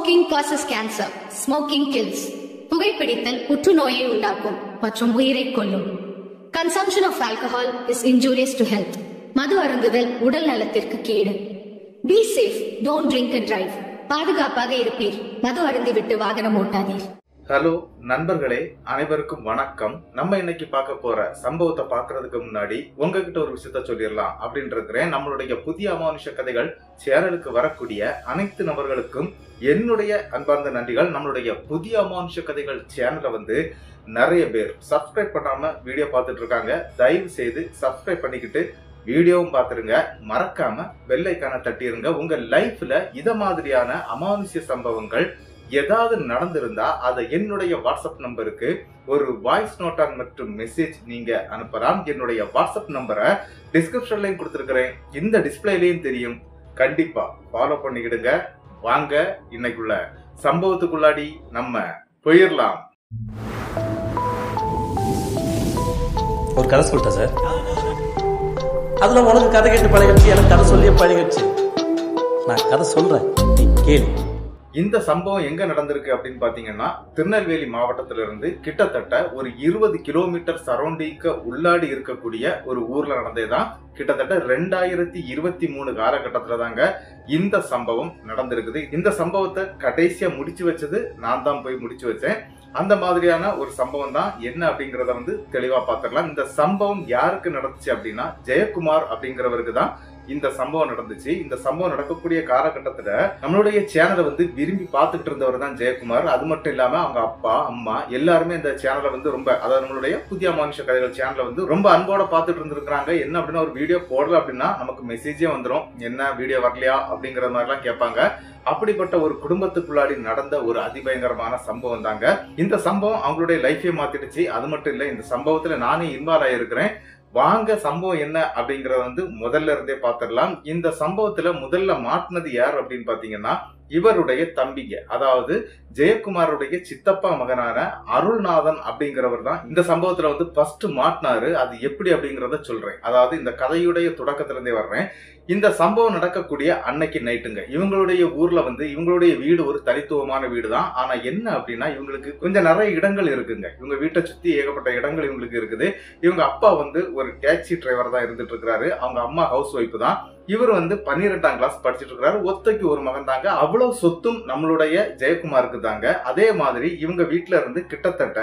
Smoking causes cancer. Smoking kills. புகைப்பிடித்தல் புற்றுநோயை உண்டாக்கும் மற்றும் உயிரை கொல்லும். Consumption of alcohol is injurious to health. மது அருந்துதல் உடல் நலத்திற்கு கேடு. Be safe. Don't drink and drive. பாதுகாப்பாக இருப்பீர். மது அருந்திவிட்டு வாகனம் ஓட்டாதீர். ஹலோ நண்பர்களே, அனைவருக்கும் வணக்கம். நம்ம இன்னைக்கு பார்க்க போற சம்பவத்தை பார்க்கறதுக்கு முன்னாடி உங்ககிட்ட ஒரு விஷயத்த சொல்லிடலாம் அப்படின்னு இருக்கிறேன். நம்மளுடைய புதிய அமானுஷ கதைகள் சேனலுக்கு வரக்கூடிய அனைத்து நபர்களுக்கும் என்னுடைய அன்பார்ந்த நன்றிகள். நம்மளுடைய புதிய அமானுஷ கதைகள் சேனலை நிறைய பேர் சப்ஸ்கிரைப் பண்ணாம வீடியோ பார்த்துட்டு இருக்காங்க. தயவு செய்து சப்ஸ்கிரைப் பண்ணிக்கிட்டு வீடியோவும் பார்த்துருங்க. மறக்காம பெல் ஐகானை தட்டிருங்க. உங்க லைஃப்ல இத மாதிரியான அமானுஷ்ய சம்பவங்கள் ஏதாவது நடந்திருந்தா அதை என்னுடைய வாட்ஸ்அப் நம்பருக்கு ஒரு வாய்ஸ் நோட்டா மற்றும் மெசேஜ் நீங்க அனுப்பலாம். என்னுடைய வாட்ஸ்அப் நம்பரை டிஸ்கிரிப்ஷன்லயும் கொடுத்துருக்கிறேன், இந்த டிஸ்பிளேலயும் தெரியும். கண்டிப்பா ஃபாலோ பண்ணிக்கிடுங்க. வாங்க இன்னைக்குள்ள சம்பவத்துக்குள்ளாடி நம்ம போயிடலாம். ஒரு கதை சொல்லிட்டேன் சார். அதுல உனக்கு கதை கேட்டு பழகிடுச்சு, எனக்கு கதை சொல்லியே பழகிடுச்சு. நான் கதை சொல்றேன், நீ கேளு. இந்த சம்பவம் எங்க நடந்திருக்கு அப்படின்னு பாத்தீங்கன்னா, திருநெல்வேலி மாவட்டத்திலிருந்து கிட்டத்தட்ட ஒரு 20 கிலோமீட்டர் சரௌண்டிங்க உள்ளாடி இருக்கக்கூடிய ஒரு ஊர்ல நடந்ததுதான். கிட்டத்தட்ட 2023 காலகட்டத்துல தாங்க இந்த சம்பவம் நடந்திருக்குது. இந்த சம்பவத்தை கடைசியா முடிச்சு வச்சது நான் தான் போய் முடிச்சு வச்சேன். அந்த மாதிரியான ஒரு சம்பவம் தான். என்ன அப்படிங்கறத தெளிவா பாத்துக்கலாம். இந்த சம்பவம் யாருக்கு நடந்துச்சு அப்படின்னா, ஜெயக்குமார் அப்படிங்கிறவருக்கு தான் இந்த சம்பவம் நடந்துச்சு. இந்த சம்பவம் நடக்கக்கூடிய காலகட்டத்துல நம்மளுடைய சேனலை விரும்பி பார்த்துட்டு இருந்தவர் தான் ஜெயக்குமார். அது மட்டும் இல்லாம அவங்க அப்பா அம்மா எல்லாருமே இந்த சேனலை ரொம்ப, அதாவது நம்மளுடைய புதிய அமானுஷ கதைகள் சேனலை ரொம்ப அன்போட பார்த்துட்டு இருந்திருக்காங்க. என்ன அப்படின்னா, ஒரு வீடியோ போடல அப்படின்னா நமக்கு மெசேஜே வந்துடும், என்ன வீடியோ வரலையா அப்படிங்கிற மாதிரி எல்லாம் கேட்பாங்க. அப்படிப்பட்ட ஒரு குடும்பத்துக்குள்ளாடி நடந்த ஒரு அதிபயங்கரமான சம்பவம் தாங்க இந்த சம்பவம். அவங்களுடைய லைஃபே மாத்திடுச்சு. அது மட்டும் இல்ல, இந்த சம்பவத்துல நானே இன்வால்வ் ஆயிருக்கிறேன். வாங்க சம்பவம் என்ன அப்படிங்கறத முதல்ல இருந்தே பாத்திரலாம். இந்த சம்பவத்துல முதல்ல மாட்டினது யார் அப்படின்னு பாத்தீங்கன்னா, இவருடைய தம்பிங்க, அதாவது ஜெயக்குமாருடைய சித்தப்பா மகனான அருள்நாதன் அப்படிங்கிறவர் தான் இந்த சம்பவத்துல ஃபர்ஸ்ட் மாட்டினாரு. அது எப்படி அப்படிங்கறத சொல்றேன். அதாவது இந்த கதையுடைய தொடக்கத்துல இருந்தே வர்றேன். இந்த சம்பவம் நடக்கக்கூடிய அன்னைக்கு நைட்டுங்க, இவங்களுடைய ஊர்ல இவங்களுடைய வீடு ஒரு தனித்துவமான வீடு தான். ஆனா என்ன அப்படின்னா, இவங்களுக்கு கொஞ்சம் நிறைய இடங்கள் இருக்குங்க. இவங்க வீட்டை சுத்தி ஏகப்பட்ட இடங்கள் இவங்களுக்கு இருக்குது. இவங்க அப்பா ஒரு டாக்ஸி டிரைவர் தான் இருந்துட்டு இருக்கிறாரு. அவங்க அம்மா ஹவுஸ் ஒய்ஃப் தான். இவர் 12ஆம் கிளாஸ் படிச்சுட்டு இருக்காரு. ஒத்தைக்கு ஒரு மகன் தாங்க. அவ்வளவு சொத்தும் நம்மளுடைய ஜெயக்குமாருக்கு தாங்க. அதே மாதிரி இவங்க வீட்டுல இருந்து கிட்டத்தட்ட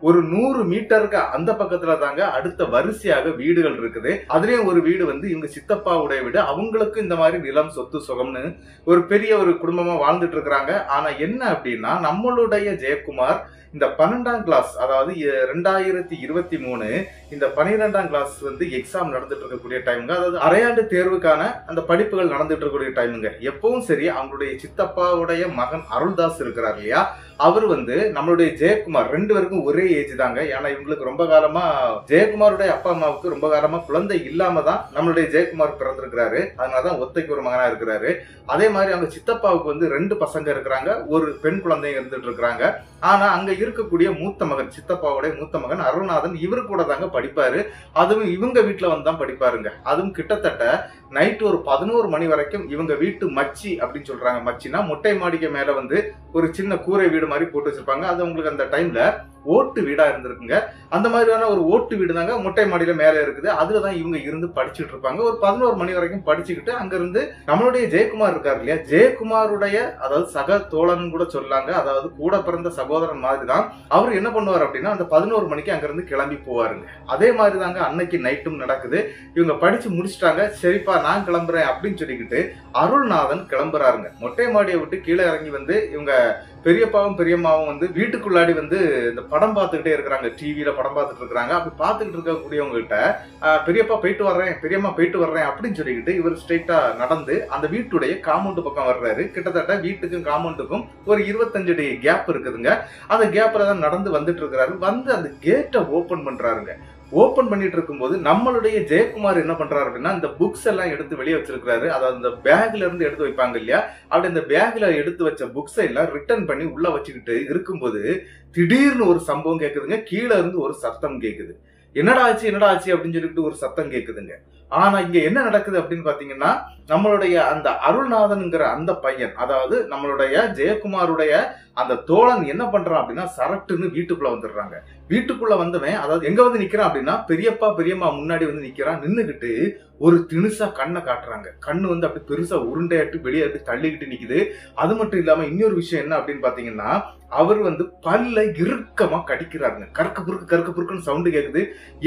ஒரு 100 மீட்டருக்கு அந்த பக்கத்துல தாங்க அடுத்த வரிசையாக வீடுகள் இருக்குது. அதுலயும் ஒரு வீடு இவங்க சித்தப்பாவுடைய வீடு. அவங்களுக்கு இந்த மாதிரி நிலம் சொத்து சுகம்னு ஒரு பெரிய ஒரு குடும்பமா வாழ்ந்துட்டு இருக்கிறாங்க. ஆனா என்ன அப்படின்னா, நம்மளுடைய ஜெயக்குமார் இந்த 12ஆம் கிளாஸ், அதாவது 2023 இந்த 12ஆம் கிளாஸ் எக்ஸாம் நடந்துட்டு இருக்கக்கூடிய டைமுங்க. அதாவது அரையாண்டு தேர்வுக்கான அந்த படிப்புகள் நடந்துட்டு இருக்கக்கூடிய டைமுங்க. எப்பவும் சரி, அவங்களுடைய சித்தப்பாவுடைய மகன் அருள்தாஸ் இருக்கிறார் இல்லையா, அவர் நம்மளுடைய ஜெயக்குமார் 2 பேருக்கும் ஒரே ஏஜ் தாங்க. ஏன்னா இவங்களுக்கு ரொம்ப காலமா ஜெயக்குமாருடைய அப்பா அம்மாவுக்கு ரொம்ப காலமா குழந்தை இல்லாம தான் நம்மளுடைய ஜெயக்குமார் பிறந்திருக்கிறாரு. அதனாலதான் ஒத்தைக்கு ஒரு மகனா இருக்கிறாரு. அதே மாதிரி அவங்க சித்தப்பாவுக்கு 2 பசங்க இருக்கிறாங்க, ஒரு பெண் குழந்தைங்க இருந்துட்டு இருக்கிறாங்க. ஆனா அங்க இருக்கக்கூடிய மூத்த மகன், சித்தப்பாவுடைய மூத்த மகன் அருள்நாதன், இவரு கூட தாங்க படிப்பாரு. அதுவும் இவங்க வீட்டுல தான் படிப்பாருங்க. அதுவும் கிட்டத்தட்ட நைட்டு ஒரு 11 மணி வரைக்கும் இவங்க வீட்டு மச்சி அப்படின்னு சொல்றாங்க. மச்சினா மொட்டை மாடிக்கு மேல ஒரு சின்ன கூரை வீடு மாதிரி போட்டு வச்சிருப்பாங்க. அது உங்களுக்கு அந்த டைம்ல ஓட்டு வீடா இருந்திருக்குங்க. அந்த மாதிரியான ஒரு ஓட்டு வீடு தாங்க மொட்டை மாடியில மேல இருக்குது. அதுலதான் இவங்க இருந்து படிச்சுட்டு இருப்பாங்க. ஒரு 11 மணி வரைக்கும் படிச்சுக்கிட்டு அங்க இருந்து நம்மளுடைய ஜெயக்குமார் இருக்காரு இல்லையா, ஜெயக்குமாருடைய அதாவது சக தோழன் கூட சொல்லாங்க, அதாவது கூட பிறந்த சகோதரன் மாதிரி தான். அவர் என்ன பண்ணுவார் அப்படின்னா, அந்த 11 மணிக்கு அங்க இருந்து கிளம்பி போவாருங்க. அதே மாதிரி தாங்க அன்னைக்கு நைட்டும் நடக்குது. இவங்க படிச்சு முடிச்சுட்டாங்க. சரிப்பா நான் கிளம்புறேன் அப்படின்னு சொல்லிக்கிட்டு அருள்நாதன் கிளம்புறாருங்க. மொட்டை மாடியை விட்டு கீழே இறங்கி இவங்க பெரியப்பாவும் பெரியம்மாவும் வீட்டுக்குள்ளாடி இந்த படம் பார்த்துக்கிட்டே இருக்கிறாங்க. டிவியில படம் பார்த்துட்டு இருக்கிறாங்க. அப்படி பார்த்துக்கிட்டு இருக்கக்கூடியவங்க கிட்ட பெரியப்பா போயிட்டு வர்றேன், பெரியம்மா போயிட்டு வர்றேன் அப்படின்னு சொல்லிக்கிட்டு இவர் ஸ்ட்ரெயிட்டா நடந்து அந்த வீட்டுடைய காம்பவுண்ட் பக்கம் வர்றாரு. கிட்டத்தட்ட வீட்டுக்கும் காம்பவுண்டுக்கும் ஒரு 25 அடி கேப் இருக்குதுங்க. அந்த கேப்ல தான் நடந்து வந்துட்டு இருக்கிறாரு. அந்த கேட்டை ஓபன் பண்றாருங்க. ஓபன் பண்ணிட்டு இருக்கும்போது நம்மளுடைய ஜெயக்குமார் என்ன பண்றாரு அப்படின்னா, இந்த புக்ஸ் எல்லாம் எடுத்து வெளியே வச்சிருக்காரு. அதாவது இந்த பேக்ல இருந்து எடுத்து வைப்பாங்க இல்லையா, அப்படி இந்த பேக்ல எடுத்து வச்ச புக்ஸை எல்லாம் ரிட்டர்ன் பண்ணி உள்ள வச்சுக்கிட்டு இருக்கும்போது திடீர்னு ஒரு சம்பவம் கேக்குதுங்க. கீழே இருந்து ஒரு சத்தம் கேக்குது. என்னடா ஆச்சு அப்படின்னு சொல்லிட்டு ஒரு சத்தம் கேக்குதுங்க. ஆனா இங்க என்ன நடக்குது அப்படின்னு பாத்தீங்கன்னா, நம்மளுடைய அந்த அருள்நாதன்ங்கிற அந்த பையன், அதாவது நம்மளுடைய ஜெயக்குமாருடைய அந்த தோழன் என்ன பண்றான் அப்படின்னா, சரட்டுன்னு வீட்டுக்குள்ள வந்துடுறாங்க. வீட்டுக்குள்ள வந்தவன் அதாவது எங்க வந்து நிக்கிறான் அப்படின்னா, பெரியப்பா பெரியம்மா முன்னாடி வந்து நிக்கிறான். நின்னுகிட்டு ஒரு திணுசா கண்ணை காட்டுறாங்க. கண்ணு வந்து அப்படி பெருசா உருண்டையாட்டு வெளியே அப்படி தள்ளிக்கிட்டு நிக்குது. அது மட்டும் இல்லாம இன்னொரு விஷயம் என்ன அப்படின்னு பாத்தீங்கன்னா, அவர் வந்து பல்ல இறுக்கமா கடிக்கிறாருங்க. கறக்க புறுக்குன்னு சவுண்டு கேக்குது.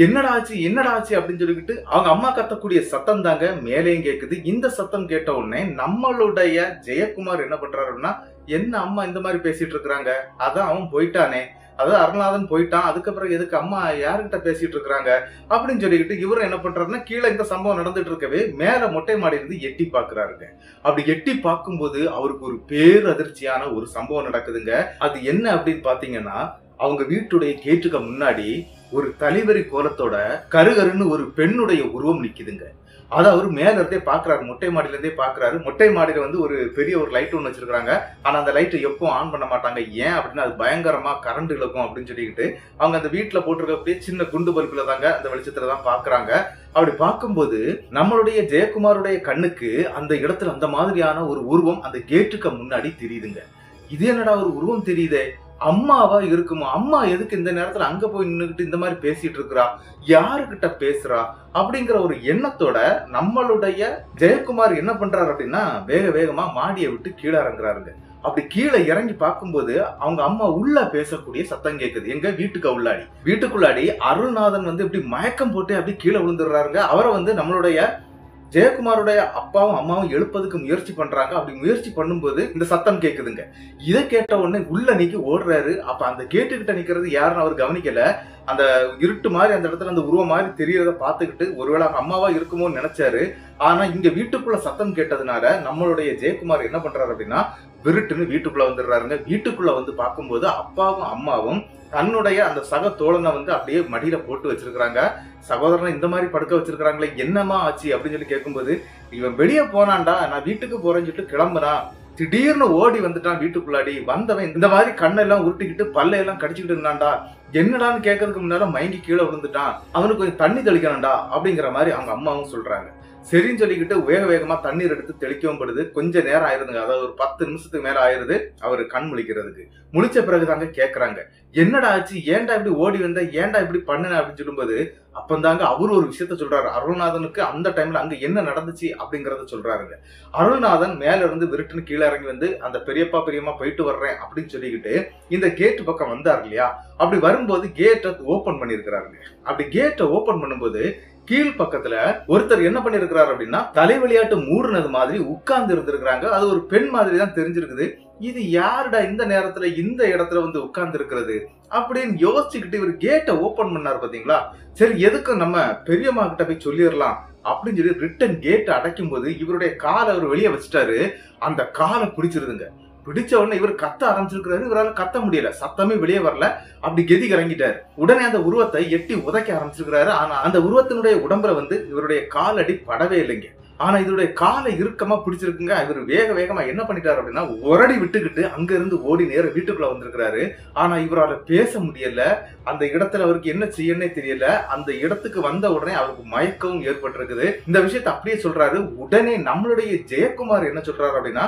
என்னடா ஆச்சு அப்படின்னு சொல்லிக்கிட்டு அவங்க அம்மா கத்தக்கூடிய சத்தம் தாங்க மேலேயும் கேக்குது. இந்த சத்தம் கேட்ட உடனே நம்மளுடைய ஜெயக்குமார் என்ன பண்றாரு அப்படின்னா, என்ன அம்மா இந்த மாதிரி பேசிட்டு இருக்கிறாங்க, அதான் அவன் போயிட்டானே, அதாவது அருணாதன் போயிட்டான், அதுக்கப்புறம் எதுக்கு அம்மா யாருக்கிட்ட பேசிட்டு இருக்கிறாங்க அப்படின்னு சொல்லிக்கிட்டு இவரும் என்ன பண்றாருன்னா, கீழே இந்த சம்பவம் நடந்துட்டு இருக்கவே மேல மொட்டை மாடி இருந்து எட்டி பாக்குறாருங்க. அப்படி எட்டி பார்க்கும்போது அவருக்கு ஒரு பேரதிர்ச்சியான ஒரு சம்பவம் நடக்குதுங்க. அது என்ன அப்படின்னு பாத்தீங்கன்னா, அவங்க வீட்டுடைய கேட்டுக்கு முன்னாடி ஒரு தலைவரி கோலத்தோட கருகருன்னு ஒரு பெண்ணுடைய உருவம் நிக்குதுங்க. அதை அவரு மேல இருந்தே பாக்குறாரு, மொட்டை மாடியில இருந்தே பாக்குறாரு. மொட்டை மாடியில வந்து ஒரு பெரிய ஒரு லைட் ஒண்ணு வச்சிருக்காங்க. ஆனா அந்த லைட் எப்பவும் ஆன் பண்ண மாட்டாங்க. ஏன் அப்படின்னா அது பயங்கரமா கரண்ட் இழுக்கும் அப்படின்னு சொல்லிக்கிட்டு அவங்க அந்த வீட்டுல போட்டிருக்கக்கூடிய சின்ன குண்டு பல்புல தாங்க அந்த வெளிச்சத்துல தான் பாக்குறாங்க. அப்படி பார்க்கும்போது நம்மளுடைய ஜெயக்குமாருடைய கண்ணுக்கு அந்த இடத்துல அந்த மாதிரியான ஒரு உருவம் அந்த கேட்டுக்கு முன்னாடி தெரியுதுங்க. இது என்னடா ஒரு உருவம் தெரியுதே, அம்மாவா இருக்குமா, அம்மா எதுக்கு இந்த நேரத்துல அங்க போய் நின்னுகிட்டு இந்த மாதிரி பேசிட்டு இருக்கிறா, யாருகிட்ட பேசுறா அப்படிங்கிற ஒரு எண்ணத்தோட நம்மளுடைய ஜெயக்குமார் என்ன பண்றாரு அப்படின்னா, வேகமா மாடியை விட்டு கீழே இறங்குறாருங்க. அப்படி கீழே இறங்கி பார்க்கும்போது அவங்க அம்மா உள்ள பேசக்கூடிய சத்தம் கேக்குது. எங்க வீட்டுக்குள்ளாடி அருள்நாதன் வந்து இப்படி மயக்கம் போட்டு அப்படி கீழே விழுந்துடுறாருங்க. அவரை வந்து நம்மளுடைய ஜெயக்குமாருடைய அப்பாவும் அம்மாவும் எழுப்பதுக்கு முயற்சி பண்றாங்க. அப்படி முயற்சி பண்ணும்போது இந்த சத்தம் கேக்குதுங்க. இதை கேட்ட உடனே உள்ள நீக்கி ஓடுறாரு. அப்ப அந்த கேட்டுக்கிட்ட நிக்கிறது யாருன்னு அவர் கவனிக்கல. அந்த இருட்டு மாதிரி அந்த இடத்துல அந்த உருவம் மாதிரி தெரியறத பாத்துக்கிட்டு ஒருவேளை அம்மாவா இருக்குமோன்னு நினைச்சாரு. ஆனா இங்க வீட்டுக்குள்ள சத்தம் கேட்டதுனால நம்மளுடைய ஜெயக்குமார் என்ன பண்றாரு அப்படின்னா, விருட்டுன்னு வீட்டுக்குள்ள வந்துடுறாருங்க. வீட்டுக்குள்ள வந்து பார்க்கும்போது அப்பாவும் அம்மாவும் தன்னுடைய அந்த சக தோழனை வந்து அப்படியே மடியில போட்டு வச்சிருக்காங்க. சகோதரனை இந்த மாதிரி படுக்க வச்சிருக்காங்களே, என்னமா ஆச்சு அப்படின்னு சொல்லி கேட்கும்போது, இவன் வெளியே போனான்டா, நான் வீட்டுக்கு போறேன்னு சொல்லிட்டு கிளம்புறான், திடீர்னு ஓடி வந்துட்டான் வீட்டுக்குள்ளாடி. வந்தவன் இந்த மாதிரி கண்ணெல்லாம் உருட்டிக்கிட்டு பல்லையெல்லாம் கடிச்சுக்கிட்டு இருந்தான்டா, என்னடான்னு கேட்கறதுக்கு முன்னால மயங்கி கீழே விழுந்துட்டான், அவனுக்கு கொஞ்சம் தண்ணி தெளிக்கணும்டா அப்படிங்கிற மாதிரி அவங்க அம்மாவும் சொல்றாங்க. சரின்னு சொல்லிக்கிட்டு வேகமா தண்ணீர் எடுத்து தெளிக்கவும் படுது. கொஞ்ச நேரம் ஆயிருதுங்க. அதாவது ஒரு 10 நிமிஷத்துக்கு மேல ஆயிருது அவரு கண் முழிக்கிறதுக்கு. முழிச்ச பிறகுதாங்க கேக்குறாங்க, என்னடா ஆச்சு, ஏன்டா இப்படி ஓடி வந்த, ஏன்டா இப்படி பண்ணுன அப்படின்னு சொல்லும்போது அப்பந்தாங்க அவரு ஒரு விஷயத்த சொல்றாரு. அருள்நாதனுக்கு அந்த டைம்ல அங்க என்ன நடந்துச்சு அப்படிங்கறத சொல்றாருங்க. அருள்நாதன் மேல இருந்து விருட்டுன்னு கீழே இறங்கி வந்து அந்த பெரியப்பா பெரியம்மா போயிட்டு வர்றேன் அப்படின்னு சொல்லிக்கிட்டு இந்த கேட்டு பக்கம் வந்தார் இல்லையா, அப்படி வரும்போது கேட்டை ஓபன் பண்ணிருக்கிறாருங்க. அப்படி கேட்டை ஓபன் பண்ணும்போது கீழ் பக்கத்துல ஒருத்தர் என்ன பண்ணிருக்கிறாரு அப்படின்னா, தலை விளையாட்டு மூடுனது மாதிரி உட்கார்ந்து இருந்திருக்கிறாங்க. அது ஒரு பெண் மாதிரி தான் தெரிஞ்சிருக்குது. இது யாருடா இந்த நேரத்துல இந்த இடத்துல வந்து உட்கார்ந்து இருக்கிறது அப்படின்னு யோசிச்சுக்கிட்டு இவர் கேட்டை ஓபன் பண்ணாரு பாத்தீங்களா. சரி, எதுக்கு நம்ம பெரியம்மா கிட்ட போய் சொல்லிடலாம் அப்படின்னு சொல்லி ரிட்டன் கேட்டை அடைக்கும் போது இவருடைய காலை அவர் வெளியே வச்சுட்டாரு. அந்த காலை பிடிச்சிருதுங்க. பிடிச்ச உடனே இவர் கத்த ஆரம்பிச்சிருக்கிறாரு. இவரால் கத்த முடியல, சத்தமே வெளியே வரல. அப்படி கெதி இறங்கிட்டாரு. உடனே அந்த உருவத்தை எட்டி உதைக்க ஆரம்பிச்சிருக்கிறாரு. ஆனா அந்த உருவத்தினுடைய உடம்புல வந்து இவருடைய காலடி படவே இல்லைங்க. ஆனா இதனுடைய காலை இறுக்கமா பிடிச்சிருக்குங்க. இவர் வேகமா என்ன பண்ணிட்டாரு அப்படின்னா, ஒரடி விட்டுக்கிட்டு அங்க இருந்து ஓடி நேர வீட்டுக்குள்ள வந்திருக்கிறாரு. ஆனா இவரால பேச முடியல. அந்த இடத்துல அவருக்கு என்ன செய்யன்னே தெரியல. அந்த இடத்துக்கு வந்த உடனே அவருக்கு மயக்கவும் ஏற்பட்டிருக்குது. இந்த விஷயத்த அப்படியே சொல்றாரு. உடனே நம்மளுடைய ஜெயக்குமார் என்ன சொல்றாரு அப்படின்னா,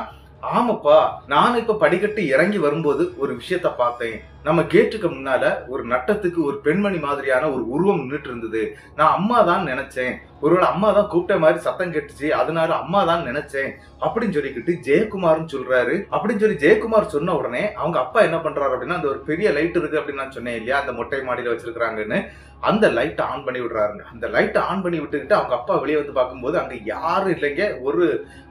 ஆமாப்பா, நான் இப்ப படிக்கட்டு இறங்கி வரும்போது ஒரு விஷயத்த பார்த்தேன். நம்ம கேட்டுக்கு முன்னால ஒரு நட்டத்துக்கு ஒரு பெண்மணி மாதிரியான ஒரு உருவம் நின்றுட்டு இருந்தது. நான் அம்மா தான் நினைச்சேன், ஒருவேளை அம்மா தான் கூப்பிட்ட மாதிரி சத்தம் கேட்டுச்சு, அதனால அம்மா தான் நினைச்சேன் அப்படின்னு சொல்லிக்கிட்டு ஜெயக்குமார்னு சொல்றாரு. அப்படின்னு சொல்லி ஜெயக்குமார் சொன்ன உடனே அவங்க அப்பா என்ன பண்றாரு அப்படின்னா, அந்த ஒரு பெரிய லைட் இருக்கு அப்படின்னு நான் சொன்னேன் இல்லையா, அந்த மொட்டை மாடியில வச்சிருக்காங்கன்னு, அந்த லைட்டை ஆன் பண்ணி விடுறாருங்க. அந்த லைட்டை ஆன் பண்ணி விட்டுக்கிட்டு அவங்க அப்பா வெளியே வந்து பார்க்கும்போது அங்க யாரும் இல்லைங்க, ஒரு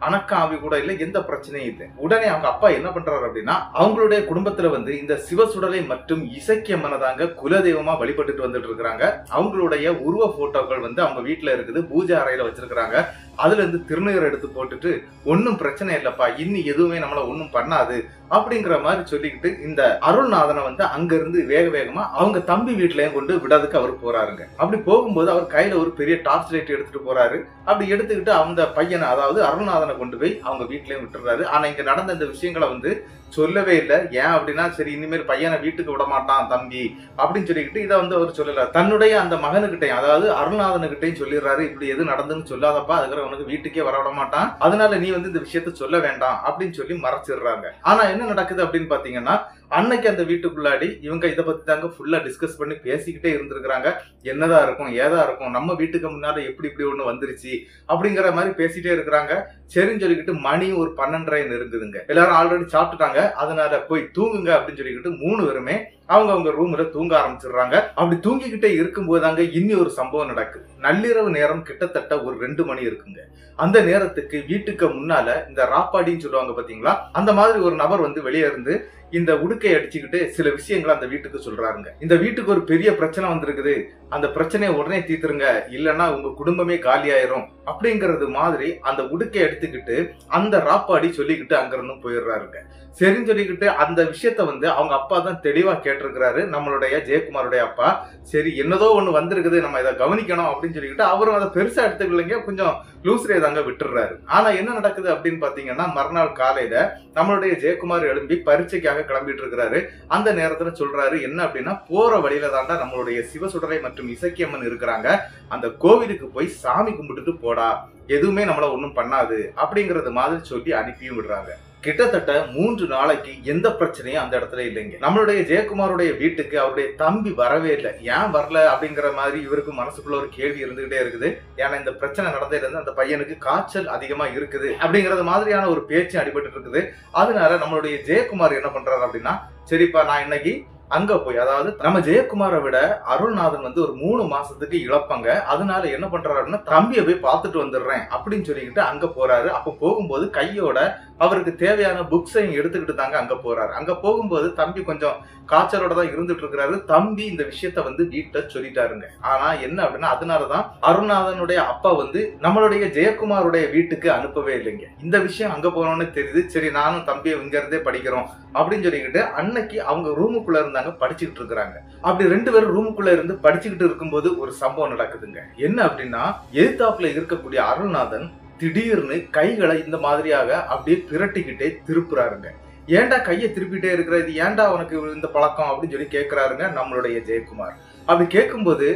அணக்காவி கூட இல்லை, எந்த பிரச்சனையும் இல்லை. உடனே அவங்க அப்பா என்ன பண்றாரு அப்படின்னா, அவங்களுடைய குடும்பத்துல வந்து இந்த சிவசுடலை மற்றும் இசைக்கியம்மனை தாங்க குலதெய்வமா வழிபட்டுட்டு வந்துட்டு இருக்கிறாங்க. அவங்களுடைய உருவ போட்டோக்கள் வந்து அவங்க வீட்டுல இருக்குது, பூஜை அறையில வச்சிருக்கிறாங்க. அதுல இருந்து திருநீர் எடுத்து போட்டுட்டு, ஒன்னும் பிரச்சனை இல்லப்பா, இன்னி எதுவுமே நம்மள ஒன்னும் பண்ணாது அப்படிங்கிற மாதிரி சொல்லிக்கிட்டு இந்த அருள்நாதனை வந்து அங்க இருந்து வேக வேகமா அவங்க தம்பி வீட்டுலயும் கொண்டு விடாதுக்கு அவர் போறாருங்க. அப்படி போகும்போது அவர் கையில ஒரு பெரிய டார்ச் லைட் எடுத்துட்டு போறாரு. அப்படி எடுத்துக்கிட்டு அந்த பையனை, அதாவது அருள்நாதனை கொண்டு போய் அவங்க வீட்லயும் விட்டுறாரு. ஆனா இங்க நடந்த இந்த விஷயங்களை வந்து சொல்லவே இல்லை. ஏன் அப்படின்னா, சரி இனிமேல் பையனை வீட்டுக்கு விட மாட்டான் தம்பி அப்படின்னு சொல்லிக்கிட்டு இதை வந்து அவர் சொல்லல. தன்னுடைய அந்த மகனுக்கிட்டையும், அதாவது அருள்நாதனுக்கிட்டையும் சொல்லிடுறாரு, இப்படி எது நடந்துன்னு சொல்லாதப்பா, அதுக்கு உனக்கு வீட்டுக்கே வர விட மாட்டான், அதனால நீ வந்து இந்த விஷயத்த சொல்ல வேண்டாம் அப்படின்னு சொல்லி மறைச்சிடுறாங்க. ஆனா என்ன நடக்குது அப்படின்னு பாத்தீங்கன்னா, அன்னைக்கு அந்த வீட்டுக்குள்ளாடி இவங்க இதை பத்தி தாங்க ஃபுல்லா டிஸ்கஸ் பண்ணி பேசிக்கிட்டே இருந்திருக்கிறாங்க. என்னதான் இருக்கும், ஏதா இருக்கும், நம்ம வீட்டுக்கு முன்னால எப்படி இப்படி ஒண்ணு வந்துருச்சு அப்படிங்கிற மாதிரி பேசிட்டே இருக்கிறாங்க. சரின்னு சொல்லிக்கிட்டு மணி ஒரு 12:30 நெருங்குதுங்க. எல்லாரும் ஆல்ரெடி சாப்பிட்டுட்டாங்க, அதனால போய் தூங்குங்க அப்படின்னு சொல்லிக்கிட்டு 3 பேருமே அவங்க ரூம்ல தூங்க ஆரம்பிச்சிடுறாங்க. அப்படி தூங்கிக்கிட்டே இருக்கும் போதாங்க இன்னி ஒரு சம்பவம் நடக்குது. நள்ளிரவு நேரம் கிட்டத்தட்ட ஒரு 2 மணி இருக்குங்க. அந்த நேரத்துக்கு வீட்டுக்கு முன்னால இந்த ராப்பாடின்னு சொல்லுவாங்க பாத்தீங்களா, அந்த மாதிரி ஒரு நபர் வந்து வெளியே இருந்து இந்த உடுக்கை அடிச்சுக்கிட்டு சில விஷயங்களை அந்த வீட்டுக்கு சொல்றாருங்க. இந்த வீட்டுக்கு ஒரு பெரிய பிரச்சனை வந்திருக்குது, அந்த பிரச்சனையை உடனே தீர்த்துருங்க, இல்லைன்னா உங்க குடும்பமே காலி ஆயிரும் அப்படிங்கறது மாதிரி அந்த உடுக்கை எடுத்துக்கிட்டு அந்த ராப்பாடி சொல்லிக்கிட்டு அங்கிருந்து போயிடுறாருங்க. சரின்னு சொல்லிக்கிட்டு அந்த விஷயத்த வந்து அவங்க அப்பா தான் தெளிவா கேட்டிருக்கிறாரு, நம்மளுடைய ஜெயக்குமாருடைய அப்பா. சரி என்னதோ ஒண்ணு வந்திருக்குது, நம்ம இதை கவனிக்கணும் அப்படின்னு சொல்லிக்கிட்டு அவரும் அதை பெருசா எடுத்துக்கலைங்க, கொஞ்சம் லூஸ்ரே தாங்க விட்டுறாரு. ஆனா என்ன நடக்குது அப்படின்னு பாத்தீங்கன்னா, மறுநாள் காலையில நம்மளுடைய ஜெயக்குமார் எழும்பி பரீட்சைக்காக கிளம்பிட்டு இருக்கிறாரு. அந்த நேரத்துல சொல்றாரு என்ன அப்படின்னா, போற வழியில தாண்டா நம்மளுடைய சிவசுடரை மற்றும் இசக்கியம்மன் இருக்கிறாங்க, அந்த கோவிலுக்கு போய் சாமி கும்பிட்டுட்டு போடா, எதுவுமே நம்மள ஒண்ணும் பண்ணாது அப்படிங்கறது மாதிரி சொல்லி அனுப்பியும் விடுறாங்க. கிட்டத்தட்ட 3 நாளைக்கு எந்த பிரச்சனையும் அந்த இடத்துல இல்லைங்க. நம்மளுடைய ஜெயக்குமாருடைய வீட்டுக்கு அவருடைய தம்பி வரவே இல்லை. ஏன் வரல அப்படிங்கிற மாதிரி இவருக்கு மனசுக்குள்ள ஒரு கேள்வி இருந்துகிட்டே இருக்குது. ஏன்னா இந்த பிரச்சனை நடந்ததுல இருந்து அந்த பையனுக்கு காய்ச்சல் அதிகமா இருக்குது அப்படிங்கறது மாதிரியான ஒரு பேச்சு அடிபட்டு இருக்குது. அதனால நம்மளுடைய ஜெயக்குமார் என்ன பண்றாரு அப்படின்னா, சரிப்பா நான் இன்னைக்கு அங்க போய், அதாவது நம்ம ஜெயக்குமாரை விட அருள்நாதன் வந்து ஒரு 3 மாசத்துக்கு இழப்பாங்க, அதனால என்ன பண்றாருன்னா தம்பியை போய் பார்த்துட்டு வந்துடுறேன் அப்படின்னு சொல்லிக்கிட்டு அங்க போறாரு. அப்ப போகும்போது கையோட அவருக்கு தேவையான புக்ஸையும் எடுத்துக்கிட்டு தாங்க அங்க போறாரு. அங்க போகும்போது தம்பி கொஞ்சம் காய்ச்சலோட தான் இருந்துட்டு இருக்கிறாரு. தம்பி இந்த விஷயத்த வந்து வீட்டை சொல்லிட்டாருங்க. ஆனா என்ன அப்படின்னா, அதனாலதான் அருள்நாதனுடைய அப்பா வந்து நம்மளுடைய ஜெயக்குமாருடைய வீட்டுக்கு அனுப்பவே இல்லைங்க. இந்த விஷயம் அங்க போனோன்னு தெரியுது. சரி நானும் தம்பியை இங்க இருந்தே படிக்கிறோம் அப்படின்னு சொல்லிக்கிட்டு அன்னைக்கு அவங்க ரூமுக்குள்ள இருந்தாங்க, படிச்சுக்கிட்டு இருக்கிறாங்க. அப்படி 2 பேரும் ரூமுக்குள்ள இருந்து படிச்சுக்கிட்டு இருக்கும்போது ஒரு சம்பவம் நடக்குதுங்க. என்ன அப்படின்னா, எதிர்த்தாப்புல இருக்கக்கூடிய அருள்நாதன் திடீர்னு கைகளை இந்த மாதிரியாக அப்படியே பிரட்டிக்கிட்டே திருப்புறாருங்க. ஏன்டா கையை திருப்பிட்டே இருக்கிற, இது ஏன்டா உனக்கு இந்த பழக்கம் அப்படின்னு சொல்லி கேட்கிறாருங்க நம்மளுடைய ஜெயக்குமார். அப்படி கேட்கும்போது,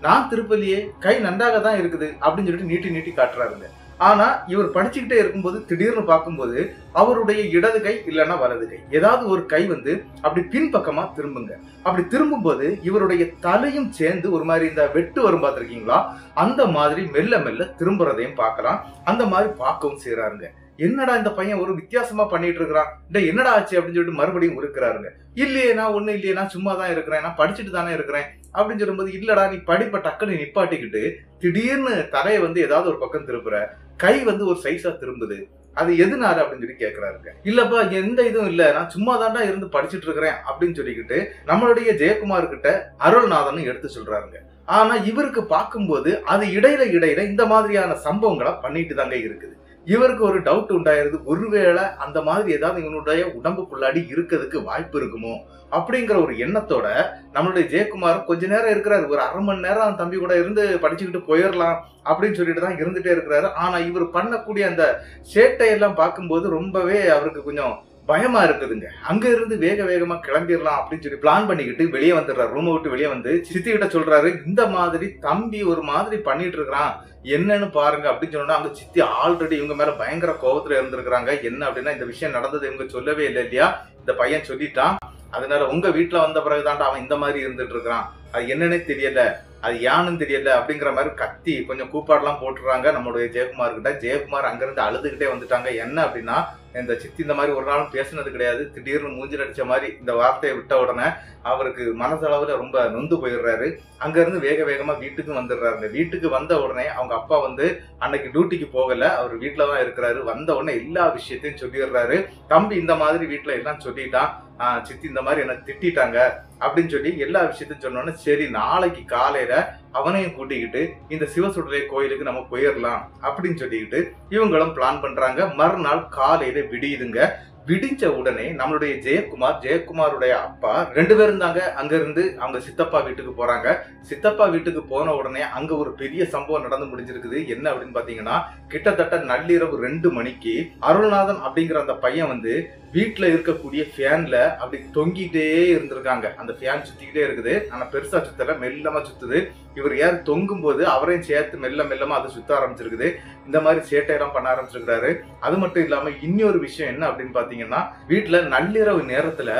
நான் திருப்பலியே, கை நன்றாக தான் இருக்குது அப்படின்னு சொல்லிட்டு நீட்டி நீட்டி காட்டுறாருங்க. ஆனா இவர் படிச்சுக்கிட்டே இருக்கும்போது திடீர்னு பார்க்கும்போது அவருடைய இடது கை இல்லைன்னா வலது கை, ஏதாவது ஒரு கை வந்து அப்படி பின்பக்கமா திரும்புங்க. அப்படி திரும்பும் போது இவருடைய தலையும் சேர்ந்து ஒரு மாதிரி இந்த வெட்டு வரும் பார்த்திருக்கீங்களா, அந்த மாதிரி மெல்ல மெல்ல திரும்புறதையும் பார்க்கலாம். அந்த மாதிரி பார்க்கவும் செய்யறாருங்க. என்னடா இந்த பையன் ஒரு வித்தியாசமா பண்ணிட்டு இருக்கிறான், என்னடா ஆச்சு அப்படின்னு சொல்லிட்டு மறுபடியும் இருக்கிறாருங்க. இல்லையே நான் ஒண்ணு இல்லையே, நான் சும்மா தான் இருக்கிறேன், நான் படிச்சுட்டு தானே இருக்கிறேன் அப்படின்னு சொல்லும்போது, இல்லடா நீ படிப்பை டக்குன்னு நிப்பாட்டிக்கிட்டு திடீர்னு தலையை வந்து ஏதாவது ஒரு பக்கம் திருப்புற, கை வந்து ஒரு சைஸா திரும்புது, அது எதுனால அப்படின்னு சொல்லி கேட்கிறாருங்க. இல்லப்பா எந்த இதுவும் இல்ல, நான் சும்மா தாண்டா இருந்து படிச்சுட்டு இருக்கிறேன் அப்படின்னு சொல்லிக்கிட்டு நம்மளுடைய ஜெயக்குமார் கிட்ட அருள்நாதன் எடுத்து சொல்றாருங்க. ஆனா இவருக்கு பார்க்கும்போது அது இடையில இந்த மாதிரியான சம்பவங்களை பண்ணிட்டு தாங்க இருக்குது. இவருக்கு ஒரு டவுட் உண்டாயிருது, ஒருவேளை அந்த மாதிரி ஏதாவது இவனுடைய உடம்புக்குள்ளாடி இருக்கிறதுக்கு வாய்ப்பு இருக்குமோ அப்படிங்கிற ஒரு எண்ணத்தோட நம்மளுடைய ஜெயக்குமார் கொஞ்ச நேரம் இருக்கிறாரு. ஒரு 1/2 மணி நேரம் தம்பி கூட இருந்து படிச்சுக்கிட்டு போயிடலாம் அப்படின்னு சொல்லிட்டு தான் இருந்துட்டே இருக்கிறாரு. ஆனா இவர் பண்ணக்கூடிய அந்த சேட்டையெல்லாம் பார்க்கும்போது ரொம்பவே அவருக்கு கொஞ்சம் பயமா இருக்குதுங்க. அங்க இருந்து வேகமா கிளம்பிடலாம் அப்படின்னு சொல்லி பிளான் பண்ணிக்கிட்டு வெளியே வந்துடுறாரு. ரூமை விட்டு வெளியே வந்து சித்தி கிட்ட சொல்றாரு, இந்த மாதிரி தம்பி ஒரு மாதிரி பண்ணிட்டு இருக்கிறான், என்னன்னு பாருங்க அப்படின்னு சொன்னா, அங்க சித்தி ஆல்ரெடி இவங்க மேல பயங்கர கோபத்துல இருந்திருக்கிறாங்க. என்ன அப்படின்னா, இந்த விஷயம் நடந்தது இவங்க சொல்லவே இல்லை இல்லையா, இந்த பையன் சொல்லிட்டான், அதனால உங்க வீட்டுல வந்த பிறகுதான்டா அவன் இந்த மாதிரி இருந்துட்டு இருக்கிறான், அது என்னன்னே தெரியல, அது யானுன்னு தெரியல அப்படிங்கிற மாதிரி கத்தி கொஞ்சம் கூப்பாடெல்லாம் போட்டுறாங்க நம்மளுடைய ஜெயக்குமார் கிட்ட. ஜெயக்குமார் அங்கிருந்து அழுதுகிட்டே வந்துட்டாங்க. என்ன அப்படின்னா, இந்த சித்தி இந்த மாதிரி ஒரு நாளும் பேசுனது கிடையாது, திடீர்னு மூஞ்சில் அடிச்ச மாதிரி இந்த வார்த்தையை விட்ட உடனே அவருக்கு மனசளவுல ரொம்ப நொந்து போயிடுறாரு. அங்க இருந்து வேகமா வீட்டுக்கு வந்துடுறாருங்க. வீட்டுக்கு வந்த உடனே அவங்க அப்பா வந்து அன்னைக்கு டியூட்டிக்கு போகல, அவர் வீட்டுலதான் இருக்கிறாரு. வந்த உடனே எல்லா விஷயத்தையும் சொல்லிடுறாரு. தம்பி இந்த மாதிரி வீட்டுல எல்லாம் சொல்லிட்டான், சித்தி இந்த மாதிரி என்ன திட்டாங்க அப்படின்னு சொல்லி எல்லா விஷயத்தையும் சொன்னோன்னே, சரி நாளைக்கு காலையில அவனையும் கூட்டிக்கிட்டு இந்த சிவசுடலை கோயிலுக்கு நம்ம போயிடலாம் அப்படின்னு சொல்லிக்கிட்டு இவங்களும் பிளான் பண்றாங்க. மறுநாள் காலையில விடியுதுங்க. விடிஞ்ச உடனே நம்மளுடைய ஜெயக்குமாருடைய அப்பா 2 பேரும் தாங்க அங்க இருந்து அவங்க சித்தப்பா வீட்டுக்கு போறாங்க. சித்தப்பா வீட்டுக்கு போன உடனே அங்க ஒரு பெரிய சம்பவம் நடந்து முடிஞ்சிருக்குது. என்ன அப்படின்னு பாத்தீங்கன்னா, கிட்டத்தட்ட நள்ளிரவு 2 மணிக்கு அருள்நாதன் அப்படிங்கிற அந்த பையன் வந்து வீட்டுல இருக்கக்கூடிய ஃபேன்ல அப்படி தொங்கிட்டே இருந்திருக்காங்க. அந்த ஃபேன் சுத்திக்கிட்டே இருக்குது. ஆனா பெருசா சுத்தல, மெல்லமா சுத்துது. இவர் யார் தொங்கும் போது அவரையும் சேர்த்து மெல்லமா அதை சுத்த ஆரம்பிச்சிருக்குது. இந்த மாதிரி சேட்டையெல்லாம் பண்ண ஆரம்பிச்சிருக்காரு. அது மட்டும் இல்லாம இன்னொரு விஷயம் என்ன அப்படின்னு பாத்தீங்கன்னா, வீட்டுல நள்ளிரவு நேரத்துல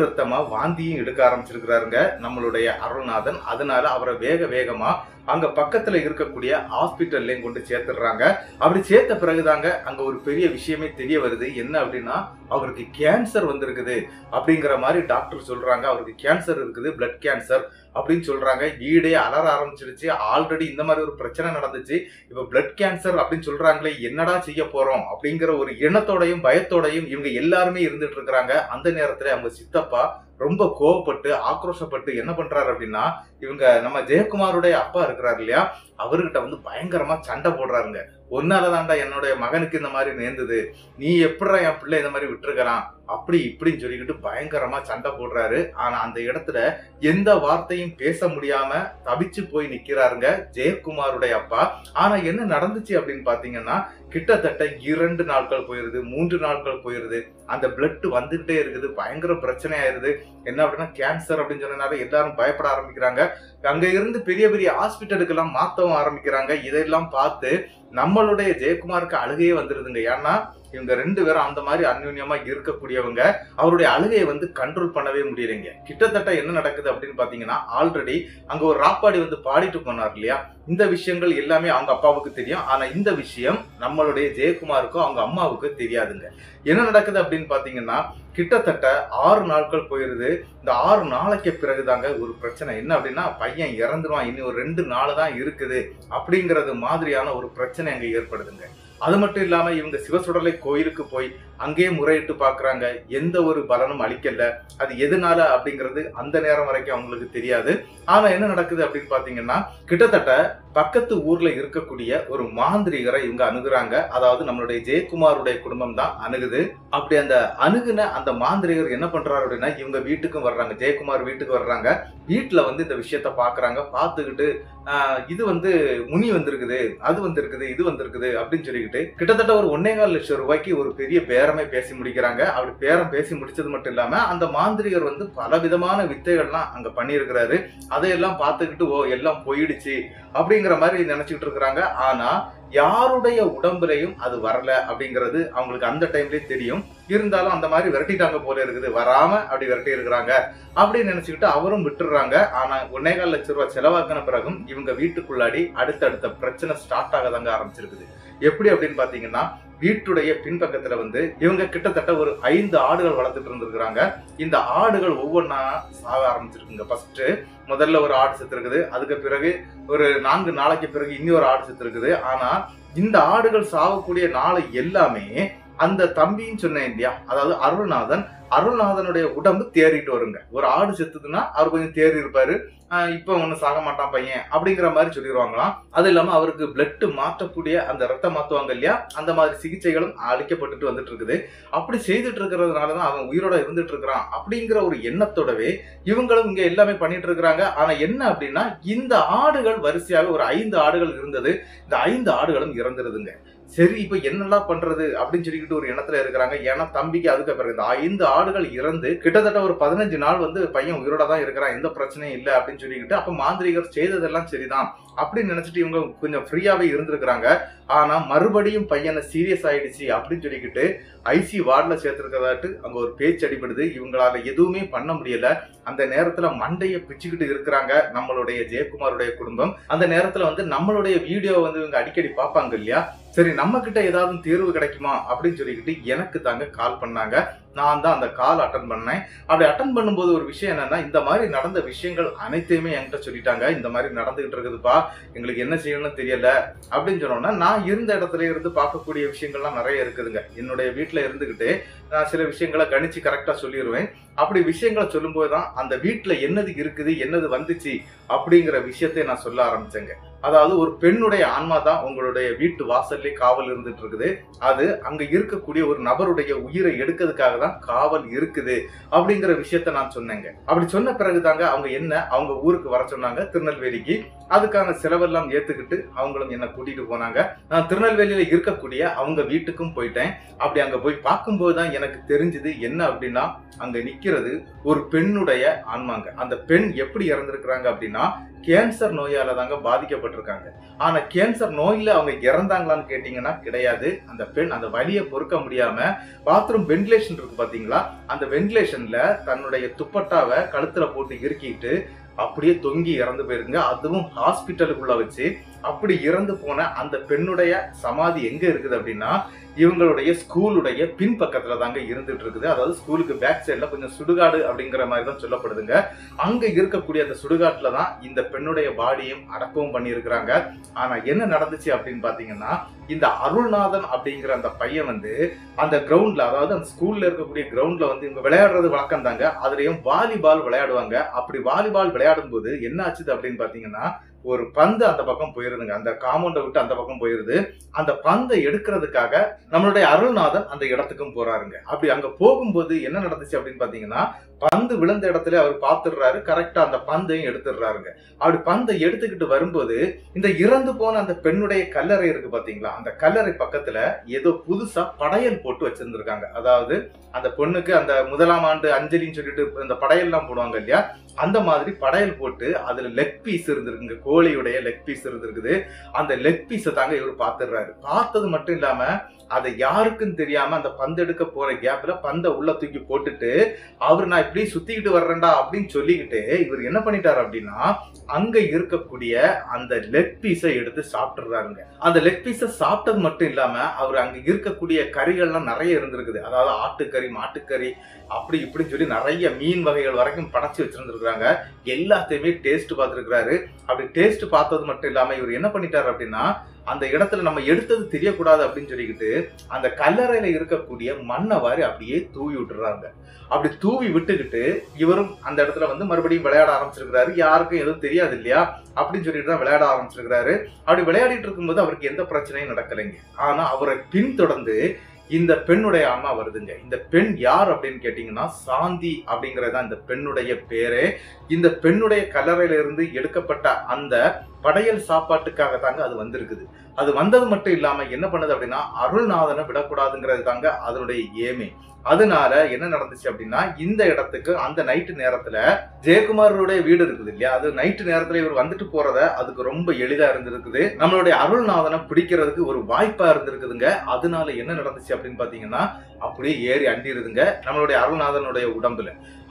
ரத்தமா வாந்தியும் எடுக்க ஆரம்பிச்சிருக்கிறாருங்க நம்மளுடைய அருள்நாதன். அதனால அவரை வேகமா அங்க பக்கத்துல இருக்கக்கூடிய ஹாஸ்பிட்டல்லையும் கொண்டு சேர்த்துடுறாங்க. அப்படி சேர்த்த பிறகுதாங்க அங்க ஒரு பெரிய விஷயமே தெரிய வருது. என்ன அப்படின்னா, அவருக்கு கேன்சர் வந்திருக்குது அப்படிங்கிற மாதிரி டாக்டர் சொல்றாங்க. அவருக்கு கேன்சர் இருக்குது, பிளட் கேன்சர் அப்படின்னு சொல்றாங்க. வீடே அலற ஆரம்பிச்சிருச்சு. ஆல்ரெடி இந்த மாதிரி ஒரு பிரச்சனை நடந்துச்சு. இப்ப பிளட் கேன்சர் அப்படின்னு சொல்றாங்களே, என்னடா செய்ய போறோம் அப்படிங்கிற ஒரு எண்ணத்தோடையும் பயத்தோடையும் இவங்க எல்லாருமே இருந்துட்டு இருக்கிறாங்க. அந்த நேரத்துல அவங்க சித்தப்பா ரொம்ப கோவப்பட்டு ஆக்ரோஷப்பட்டு என்ன பண்றாரு அப்படின்னா, இவங்க நம்ம ஜெயக்குமாருடைய அப்பா இருக்கிறாரு இல்லையா, அவர்கிட்ட வந்து பயங்கரமா சண்டை போடுறாருங்க. ஒன்னாலதான்டா என்னுடைய மகனுக்கு இந்த மாதிரி நேர்ந்தது, நீ எப்படா என் பிள்ளை இந்த மாதிரி விட்டுருக்கலாம் அப்படி இப்படின்னு சொல்லிக்கிட்டு பயங்கரமா சண்டை போடுறாரு. ஆனா அந்த இடத்துல எந்த வார்த்தையும் பேச முடியாம தவிச்சு போய் நிக்கிறாருங்க ஜெயக்குமாருடைய அப்பா. ஆனா என்ன நடந்துச்சு அப்படின்னு பாத்தீங்கன்னா, கிட்டத்தட்ட 2 நாட்கள் போயிருது, 3 நாட்கள் போயிருது. அந்த பிளட் வந்துகிட்டே இருக்குது. பயங்கர பிரச்சனை ஆயிருது. என்ன அப்படின்னா, கேன்சர் அப்படின்னு சொன்னதுனால எல்லாரும் பயப்பட ஆரம்பிக்கிறாங்க. அங்க இருந்து பெரிய ஹாஸ்பிட்டலுக்கு எல்லாம் மாத்தவும் ஆரம்பிக்கிறாங்க. இதெல்லாம் பார்த்து நம்மளுடைய ஜெயக்குமாருக்கு அழுகையே வந்துருதுங்க. ஏன்னா இவங்க 2 பேரும் அந்த மாதிரி அந்யோன்யமா இருக்கக்கூடியவங்க. அவருடைய அழுகையை வந்து கண்ட்ரோல் பண்ணவே முடியலைங்க. கிட்டத்தட்ட என்ன நடக்குது அப்படின்னு பாத்தீங்கன்னா, ஆல்ரெடி அங்க ஒரு ராப்பாடி வந்து பாடிட்டு போனார் இல்லையா, இந்த விஷயங்கள் எல்லாமே அவங்க அப்பாவுக்கு தெரியும். ஆனா இந்த விஷயம் நம்மளுடைய ஜெயக்குமாருக்கும் அவங்க அம்மாவுக்கு தெரியாதுங்க. என்ன நடக்குது அப்படின்னு பாத்தீங்கன்னா, கிட்டத்தட்ட 6 நாட்கள் போயிருது. இந்த 6 நாளைக்கு பிறகுதாங்க ஒரு பிரச்சனை. என்ன அப்படின்னா, பையன் இறந்துருவான், இன்னும் ஒரு 2 நாள் தான் இருக்குது அப்படிங்கிறது மாதிரியான ஒரு பிரச்சனை அங்க ஏற்படுதுங்க. அது மட்டும் இல்லாம இவங்க சிவசுடலை கோயிலுக்கு போய் அங்கேயே முறையிட்டு பாக்குறாங்க. எந்த ஒரு பலனும் அளிக்கல. அது எதனால அப்படிங்கிறது அந்த நேரம் வரைக்கும் அவங்களுக்கு தெரியாது. ஆனா என்ன நடக்குது அப்படின்னு பாத்தீங்கன்னா, கிட்டத்தட்ட பக்கத்து ஊர்ல இருக்கக்கூடிய ஒரு மாந்திரிகரை இவங்க அணுகுறாங்க. அதாவது நம்மளுடைய ஜெயக்குமாருடைய குடும்பம் தான் அணுகுது. அப்படி அந்த அணுகுன அந்த மாந்திரிகர் என்ன பண்றாரு அப்படின்னா, இவங்க வீட்டுக்கும் வர்றாங்க, ஜெயக்குமார் வீட்டுக்கு வர்றாங்க. வீட்டுல வந்து இந்த விஷயத்த பாக்குறாங்க. பாத்துக்கிட்டு இது வந்து முனி வந்திருக்குது, அது வந்திருக்குது, இது வந்திருக்குது அப்படின்னு சொல்லிக்கிட்டு கிட்டத்தட்ட ஒரு 1.25 லட்சம் ரூபாய்க்கு ஒரு பெரிய பேரமே பேசி முடிக்கிறாங்க. அப்படி பேரம் பேசி முடிச்சது மட்டும் இல்லாம அந்த மாந்திரிகர் வந்து பல விதமான வித்தைகள்லாம் அங்க பண்ணியிருக்கிறாரு. அதையெல்லாம் பார்த்துக்கிட்டு ஓ எல்லாம் போயிடுச்சு அப்படிங்கிற மாதிரி நினைச்சுக்கிட்டு இருக்கிறாங்க. ஆனா யாருடைய உடம்புலையும் அது வரல அப்படிங்கிறது அவங்களுக்கு அந்த டைம்லயே தெரியும். இருந்தாலும் அந்த மாதிரி விரட்டிட்டாங்க போல இருக்குது, வராம அப்படி விரட்டி இருக்கிறாங்க அப்படின்னு நினைச்சுக்கிட்டு அவரும் விட்டுறாங்க. ஆனா 1.25 லட்சம் ரூபாய் செலவாக்கின பிறகும் இவங்க வீட்டுக்குள்ளாடி அடுத்தடுத்த பிரச்சனை ஸ்டார்ட் ஆகதாங்க ஆரம்பிச்சிருக்குது. எப்படி அப்படின்னு பாத்தீங்கன்னா, வீட்டுடைய பின்பக்கத்துல வந்து இவங்க கிட்டத்தட்ட ஒரு 5 ஆடுகள் வளர்த்துட்டு இருந்திருக்கிறாங்க. இந்த ஆடுகள் ஒவ்வொன்னா சாக ஆரம்பிச்சிருக்குங்க. ஃபர்ஸ்ட் முதல்ல ஒரு ஆடு செத்து இருக்குது. அதுக்கு பிறகு ஒரு 4 நாளைக்கு பிறகு இன்னொரு ஆடு செத்து இருக்குது. ஆனா இந்த ஆடுகள் சாகக்கூடிய நாளை எல்லாமே அந்த தம்பின்னு சொன்னேன் இல்லையா, அதாவது அருள்நாதனுடைய உடம்பு தேறிட்டு வருங்க. ஒரு ஆடு செத்துதுன்னா அவர் கொஞ்சம் தேறி இருப்பாரு. இப்ப ஒண்ணு சாக மாட்டான் பையன் அப்படிங்கிற மாதிரி சொல்லிடுவாங்களாம். அது இல்லாம அவருக்கு பிளட் மாற்றக்கூடிய அந்த ரத்தம் மாத்துவாங்க இல்லையா, அந்த மாதிரி சிகிச்சைகளும் அளிக்கப்பட்டுட்டு வந்துட்டு இருக்குது. அப்படி செய்துட்டு இருக்கிறதுனாலதான் அவன் உயிரோட இருந்துட்டு இருக்கிறான் அப்படிங்கிற ஒரு எண்ணத்தோடவே இவங்களும் இங்க எல்லாமே பண்ணிட்டு இருக்கிறாங்க. ஆனா என்ன அப்படின்னா, இந்த ஆடுகள் வரிசையாக ஒரு 5 ஆடுகள் இருந்தது. இந்த 5 ஆடுகளும் இறந்துருதுங்க. சரி இப்ப என்னெல்லாம் பண்றது அப்படின்னு சொல்லிக்கிட்டு ஒரு எண்ணத்துல இருக்கிறாங்க. ஏன்னா தம்பிக்கு அதுக்கு பிறகு இந்த 5 ஆடுகள் இறந்து கிட்டத்தட்ட ஒரு 15 நாள் வந்து பையன் உயிரோட தான் இருக்கிறான், எந்த பிரச்சனையும் இல்லை அப்படின்னு சொல்லிக்கிட்டு, அப்ப மாந்திரிகர் செய்ததெல்லாம் சரிதான் அப்படின்னு நினைச்சிட்டு இவங்க கொஞ்சம் ஃப்ரீயாவே இருந்திருக்கிறாங்க. ஆனா மறுபடியும் பையனை சீரியஸ் ஆயிடுச்சு அப்படின்னு சொல்லிக்கிட்டு ஐசி வார்டுல சேர்த்திருக்கிறதாட்டு அங்க ஒரு பேச்சு அடிபடுது. இவங்களால எதுவுமே பண்ண முடியல. அந்த நேரத்துல மண்டையை பிச்சுக்கிட்டு இருக்கிறாங்க நம்மளுடைய ஜெயக்குமாருடைய குடும்பம். அந்த நேரத்துல வந்து நம்மளுடைய வீடியோ வந்து இவங்க அடிக்கடி பார்ப்பாங்க இல்லையா, சரி நம்ம கிட்ட ஏதாவது தீர்வு கிடைக்குமா அப்படின்னு சொல்லிக்கிட்டு எனக்கு தாங்க கால் பண்ணாங்க. நான் தான் அந்த கால் அட்டன் பண்ணேன். அப்படி அட்டன் பண்ணும்போது ஒரு விஷயம் என்னன்னா, இந்த மாதிரி நடந்த விஷயங்கள் அனைத்தையுமே என்கிட்ட சொல்லிட்டாங்க. இந்த மாதிரி நடந்துகிட்டு இருக்குதுப்பா, எங்களுக்கு என்ன செய்யணும்னு தெரியல அப்படின்னு சொன்னோம்னா, நான் இருந்த இடத்துல இருந்து பார்க்கக்கூடிய விஷயங்கள்லாம் நிறைய இருக்குதுங்க. என்னுடைய வீட்டுல இருந்துகிட்டு நான் சில விஷயங்களை கணிச்சு கரெக்டா சொல்லிடுவேன். அப்படி விஷயங்களை சொல்லும் போதுதான் அந்த வீட்டுல என்னது இருக்குது, என்னது வந்துச்சு அப்படிங்கிற விஷயத்தை நான் சொல்ல ஆரம்பிச்சேங்க. அதாவது ஒரு பெண்ணுடைய ஆன்மா தான் உங்களுடைய வீட்டு வாசல்லே காவல் இருந்துட்டு இருக்குது. அது அங்க இருக்கக்கூடிய ஒரு நபருடைய உயிரை எடுக்கிறதுக்காக தான் காவல் இருக்குது அப்படிங்கிற விஷயத்த நான் சொன்னேங்க. அப்படி சொன்ன பிறகுதாங்க அவங்க ஊருக்கு வர சொன்னாங்க, திருநெல்வேலிக்கு. அதுக்கான செலவெல்லாம் ஏத்துக்கிட்டு அவங்களும் என்ன கூட்டிட்டு போனாங்க. நான் திருநெல்வேலியில இருக்கக்கூடிய அவங்க வீட்டுக்கும் போயிட்டேன். அப்படி அங்க போய் பார்க்கும்போதுதான் எனக்கு தெரிஞ்சது என்ன அப்படின்னா, அங்க நிக்கிறது ஒரு பெண்ணுடைய ஆன்மாங்க. அந்த பெண் எப்படி இறந்திருக்கிறாங்க அப்படின்னா, கேன்சர் நோயால தாங்க பாதிக்கப்பட்டிருக்காங்க. ஆனா கேன்சர் நோயில அவங்க இறந்தாங்களான்னு கேட்டீங்கன்னா கிடையாது. அந்த பெண் அந்த வலியை பொறுக்க முடியாம பாத்ரூம் வென்டிலேஷன் இருக்கு பாத்தீங்களா, அந்த வென்டிலேஷன்ல தன்னுடைய துப்பட்டாவை கழுத்துல போட்டு இறுக்கிட்டு அப்படியே தொங்கி இறந்து போயிருங்க. அதுவும் ஹாஸ்பிட்டலுக்குள்ள வச்சு. அப்படி இறந்து போன அந்த பெண்ணுடைய சமாதி எங்க இருக்குது அப்படின்னா, இவங்களுடைய ஸ்கூலுடைய பின்பக்கத்துல தாங்க இருந்துட்டு இருக்குது. அதாவது ஸ்கூலுக்கு பேக் சைட்ல கொஞ்சம் சுடுகாடு அப்படிங்கிற மாதிரி தான் சொல்லப்படுதுங்க. அங்க இருக்கக்கூடிய அந்த சுடுகாட்டுல தான் இந்த பெண்ணுடைய பாடியும் அடக்கவும் பண்ணி இருக்கிறாங்க. ஆனா என்ன நடந்துச்சு அப்படின்னு பாத்தீங்கன்னா, இந்த அருள்நாதன் அப்படிங்கிற அந்த பையன் அந்த கிரவுண்ட்ல, அதாவது அந்த ஸ்கூல்ல இருக்கக்கூடிய கிரவுண்ட்ல இவங்க விளையாடுறது வழக்கம் தாங்க. அதுலயும் வாலிபால் விளையாடுவாங்க. அப்படி வாலிபால் விளையாடும் போது என்ன ஆச்சுது அப்படின்னு பாத்தீங்கன்னா, ஒரு பந்து அந்த பக்கம் போயிருதுங்க. அந்த காம்பவுண்டை விட்டு அந்த பக்கம் போயிருது. அந்த பந்தை எடுக்கிறதுக்காக நம்மளுடைய அருள்நாதன் அந்த இடத்துக்கும் போறாருங்க. அப்படி அங்க போகும்போது என்ன நடந்துச்சு அப்படின்னு பாத்தீங்கன்னா, பந்து விழுந்த இடத்துல அவர் பாத்துடுறாரு. கரெக்டா அந்த பந்தையும் எடுத்துடுறாருங்க. அப்படி பந்தை எடுத்துக்கிட்டு வரும்போது இந்த இறந்து போன அந்த பெண்ணுடைய கல்லறை இருக்கு பாத்தீங்களா, அந்த கல்லறை பக்கத்துல ஏதோ புதுசா படையல் போட்டு வச்சிருந்திருக்காங்க. அதாவது அந்த பொண்ணுக்கு அந்த 1ஆம் ஆண்டு அஞ்சலின்னு சொல்லிட்டு அந்த படையல் எல்லாம் போடுவாங்க இல்லையா, அந்த மாதிரி படையல் போட்டு அதுல லெக் பீஸ் இருந்திருக்குங்க. கோழியுடைய லெக் பீஸ் இருந்திருக்குது. அந்த லெக் பீஸை தாங்க இவர் பாத்துடுறாரு. பார்த்தது மட்டும் இல்லாம அதை யாருக்கும் தெரியாம அந்த பந்து எடுக்க போற கேப்ல பந்தை உள்ள தூக்கி போட்டுட்டு, அவர் நான் இப்படி சுத்திக்கிட்டு வர்றேன்டா அப்படின்னு சொல்லிக்கிட்டு இவர் என்ன பண்ணிட்டாரு அப்படின்னா, அங்க இருக்கக்கூடிய அந்த லெக் பீஸை எடுத்து சாப்பிட்டுறாருங்க. அந்த லெக் பீஸை சாப்பிட்டது மட்டும் இல்லாம அவர் அங்க இருக்கக்கூடிய கறிகள்லாம் நிறைய இருந்திருக்குது. அதாவது ஆட்டுக்கறி, மாட்டுக்கறி, அப்படி இப்படின்னு சொல்லி நிறைய மீன் வகைகள் வரைக்கும் படைச்சு வச்சிருந்திருக்காங்க. எல்லாத்தையுமே டேஸ்ட் பார்த்துருக்கிறாரு. அப்படி டேஸ்ட் பார்த்தது மட்டும் இல்லாம இவர் என்ன பண்ணிட்டாரு அப்படின்னா, அந்த இடத்துல நம்ம எடுத்தது தெரியக்கூடாது அப்படின்னு சொல்லிக்கிட்டு அந்த கல்லறையில இருக்கக்கூடிய மண்ணை வாரி அப்படியே தூவி விட்டுறாங்க. அப்படி தூவி விட்டுக்கிட்டு இவரும் அந்த இடத்துல மறுபடியும் விளையாட ஆரம்பிச்சிருக்கிறாரு. யாருக்கும் எதுவும் தெரியாது இல்லையா அப்படின்னு சொல்லிட்டு தான் விளையாட ஆரம்பிச்சிருக்கிறாரு. அப்படி விளையாடிட்டு இருக்கும்போது அவருக்கு எந்த பிரச்சனையும் நடக்கலைங்க. ஆனா அவரை பின்தொடர்ந்து இந்த பெண்ணுடைய ஆன்மா வருதுங்க. இந்த பெண் யார் அப்படின்னு கேட்டீங்கன்னா, சாந்தி அப்படிங்கறதுதான் இந்த பெண்ணுடைய பேரே. இந்த பெண்ணுடைய கல்லறையில இருந்து எடுக்கப்பட்ட அந்த படையல் சாப்பாட்டுக்காக தாங்க அது வந்திருக்குது. அது வந்தது மட்டும் இல்லாம என்ன பண்ணுது அப்படின்னா, அருள்நாதனை விடக்கூடாதுங்கிறது தாங்க அதனுடைய ஏமே. அதனால என்ன நடந்துச்சு அப்படின்னா, இந்த இடத்துக்கு அந்த நைட்டு நேரத்துல ஜெயக்குமாரோடைய வீடு இருக்குது இல்லையா, அது நைட்டு நேரத்துல இவர் வந்துட்டு போறத அதுக்கு ரொம்ப எளிதா இருந்திருக்குது. நம்மளுடைய அருள்நாதனை பிடிக்கிறதுக்கு ஒரு வாய்ப்பா இருந்திருக்குதுங்க. அதனால என்ன நடந்துச்சு அப்படின்னு பாத்தீங்கன்னா, அப்படியே ஏறி அண்டிருதுங்க நம்மளுடைய அருள்நாதனுடைய உடம்புல.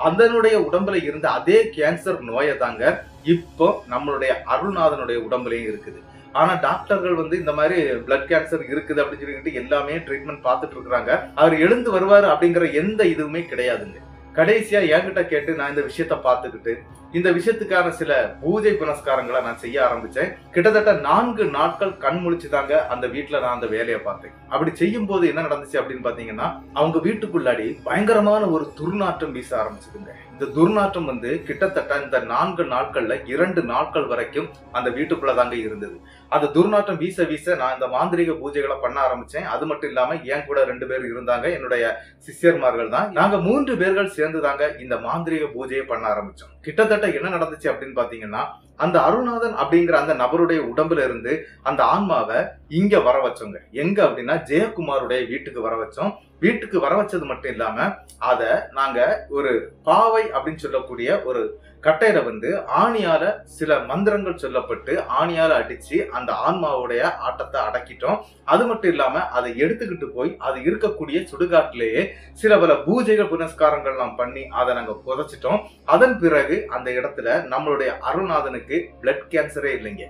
அதனுடைய உடம்புல இருந்த அதே கேன்சர் நோயை தாங்க இப்போ நம்மளுடைய அருள்நாதனுடைய உடம்புலயும் இருக்குது. ஆனா டாக்டர்கள் இந்த மாதிரி பிளட் கேன்சர் இருக்குது அப்படின்னு சொல்லிட்டு எல்லாமே ட்ரீட்மெண்ட் பார்த்துட்டு இருக்காங்க. அவர் எழுந்து வருவாரு அப்படிங்கிற எந்த இதுவுமே கிடையாதுங்க. கடைசியா என்கிட்ட கேட்டு நான் இந்த விஷயத்த பார்த்துக்கிட்டு இந்த விஷயத்துக்கான சில பூஜை புனஸ்காரங்களை நான் செய்ய ஆரம்பிச்சேன். கிட்டத்தட்ட 4 நாட்கள் கண் முழிச்சுதாங்க அந்த வீட்டுல நான் அந்த வேலையை பார்த்தேன். அப்படி செய்யும் போது என்ன நடந்துச்சு அப்படின்னு பாத்தீங்கன்னா, அவங்க வீட்டுக்குள்ளாடி பயங்கரமான ஒரு துர்நாற்றம் வீச ஆரம்பிச்சுதுங்க. இந்த துர்நாற்றம் கிட்டத்தட்ட இந்த 4 நாட்கள்ல 2 நாட்கள் வரைக்கும் அந்த வீட்டுக்குள்ளதாங்க இருந்தது. அந்த துர்நாற்றம் வீச வீச நான் இந்த மாந்திரிக பூஜைகளை பண்ண ஆரம்பிச்சேன். அது மட்டும் இல்லாம என் கூட 2 பேர் இருந்தாங்க, என்னுடைய சிஷ்யர்மார்கள் தான். நாங்க 3 பேர்கள் சேர்ந்துதாங்க இந்த மாந்திரிக பூஜையை பண்ண ஆரம்பிச்சோம். கிட்டத்தட்ட என்ன நடந்துச்சு அப்படின்னு பாத்தீங்கன்னா, அந்த அருள்நாதன் அப்படிங்கிற அந்த நபருடைய உடம்புல இருந்து அந்த ஆன்மாவை இங்க வர வச்சோங்க. எங்க அப்படின்னா, ஜெயக்குமாருடைய வீட்டுக்கு வர வச்சோம். வீட்டுக்கு வர வச்சது மட்டும் இல்லாம அத நாங்க ஒரு பாவை அப்படின்னு சொல்லக்கூடிய ஒரு கட்டையில ஆணியால சில மந்திரங்கள் சொல்லப்பட்டு ஆணியால அடிச்சு அந்த ஆன்மாவுடைய ஆட்டத்தை அடக்கிட்டோம். அது மட்டும் இல்லாம அதை எடுத்துக்கிட்டு போய் அது இருக்கக்கூடிய சுடுகாட்டிலேயே சில பல பூஜைகள் புனஸ்காரங்கள் எல்லாம் பண்ணி அதை நாங்க புதைச்சிட்டோம். அதன் பிறகு அந்த இடத்துல நம்மளுடைய அருள்நாதனுக்கு பிளட் கேன்சரே இல்லைங்க.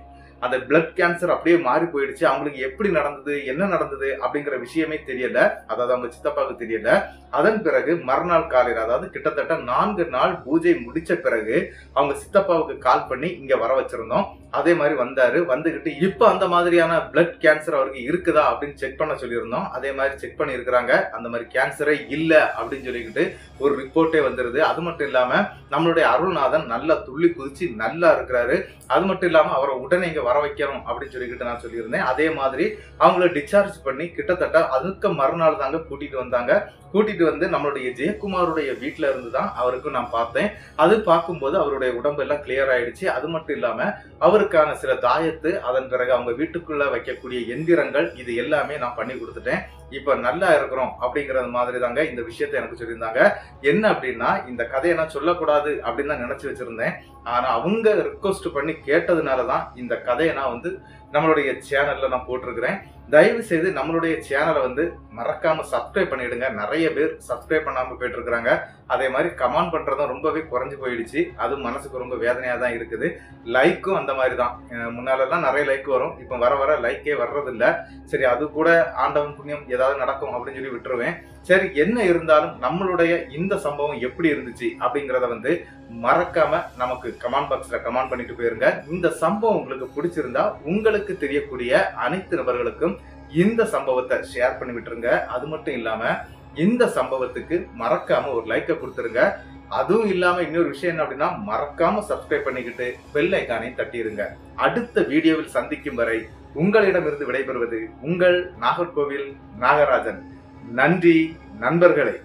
அந்த பிளட் கேன்சர் அப்படியே மாறி போயிடுச்சு. அவங்களுக்கு எப்படி நடந்தது, என்ன நடந்தது அப்படிங்கிற விஷயமே தெரியல. அதாவது அவங்க சித்தப்பாவுக்கு தெரியல. அதன் பிறகு மறுநாள் காலையில், அதாவது கிட்டத்தட்ட 4 நாள் பூஜை முடிச்ச பிறகு அவங்க சித்தப்பாவுக்கு கால் பண்ணி இங்க வர வச்சிருந்தோம். அதே மாதிரி வந்தாரு. வந்துகிட்டு இப்ப அந்த மாதிரியான பிளட் கேன்சர் அவருக்கு இருக்குதா அப்படின்னு செக் பண்ண சொல்லியிருந்தோம். அதே மாதிரி செக் பண்ணி இருக்கிறாங்க. அந்த மாதிரி கேன்சரே இல்ல அப்படின்னு சொல்லிக்கிட்டு ஒரு ரிப்போர்ட்டே வந்துருது. அது மட்டும் இல்லாம நம்மளுடைய அருள்நாதன் நல்லா துள்ளி குதிச்சு நல்லா இருக்கிறாரு. அது மட்டும் இல்லாம அவரை உடனே இங்க வர வைக்கணும் அப்படின்னு சொல்லிக்கிட்டு நான் சொல்லியிருந்தேன். அதே மாதிரி அவங்கள டிஸ்சார்ஜ் பண்ணி கிட்டத்தட்ட அதுக்கு மறுநாள் தாங்க கூட்டிட்டு வந்தாங்க. கூட்டிட்டு வந்து நம்மளுடைய ஜெயக்குமாருடைய வீட்டுல இருந்து தான் அவருக்கும் நான் பார்த்தேன். அது பார்க்கும்போது அவருடைய உடம்பு எல்லாம் கிளியர் ஆயிடுச்சு. அது மட்டும் இல்லாம அவருக்கான சில தாயத்து, அதன் பிறகு அவங்க வீட்டுக்குள்ள வைக்கக்கூடிய எந்திரங்கள், இது எல்லாமே நான் பண்ணி கொடுத்துட்டேன். இப்ப நல்லா இருக்கிறோம் அப்படிங்கறது மாதிரி தாங்க இந்த விஷயத்த எனக்கு சொல்லியிருந்தாங்க. என்ன அப்படின்னா, இந்த கதையை நான் சொல்லக்கூடாது அப்படின்னு தான் நினைச்சு வச்சிருந்தேன். ஆனா அவங்க ரிக்வெஸ்ட் பண்ணி கேட்டதுனாலதான் இந்த கதையை நான் வந்து நம்மளுடைய சேனல்ல நான் போட்டிருக்கிறேன். தயவு செய்து நம்மளுடைய சேனலை வந்து மறக்காம சப்ஸ்கிரைப் பண்ணிடுங்க. நிறைய பேர் சப்ஸ்கிரைப் பண்ணாம போயிட்டு இருக்கிறாங்க. அதே மாதிரி கமெண்ட் பண்றதும் ரொம்பவே குறைஞ்சு போயிடுச்சு. அது மனசுக்கு ரொம்ப வேதனையா தான் இருக்குது. லைக்கும் அந்த மாதிரி தான். முன்னாலெல்லாம் நிறைய லைக் வரும். இப்ப வர வர லைக்கே வர்றது இல்ல. சரி, அது கூட ஆண்டவன் புண்ணியம் ஏதாவது நடக்கும் அப்படின்னு சொல்லி விட்டுருவேன். சரி, என்ன இருந்தாலும் நம்மளுடைய இந்த சம்பவம் எப்படி இருந்துச்சு அப்படிங்கறத வந்து மறக்காம நமக்கு கமெண்ட் பாக்ஸ்ல கமெண்ட் பண்ணிட்டு போயிருங்க. இந்த சம்பவம் உங்களுக்கு பிடிச்சிருந்தா உங்களுக்கு தெரியக்கூடிய அனைத்து நபர்களுக்கும் இந்த சம்பவத்தை ஷேர் பண்ணி விட்டுருங்க. அது மட்டும் இல்லாம இந்த சம்பவத்துக்கு மறக்காம ஒரு லைக்கை கொடுத்துருங்க. அதுவும் இல்லாம இன்னொரு விஷயம் என்ன அப்படின்னா, மறக்காம சப்ஸ்கிரைப் பண்ணிக்கிட்டு பெல் ஐகானையும் தட்டிடுங்க. அடுத்த வீடியோவில் சந்திக்கும் வரை உங்களிடமிருந்து விடைபெறுவது உங்கள் நாகர்கோவில் நாகராஜன். நன்றி நண்பர்களே.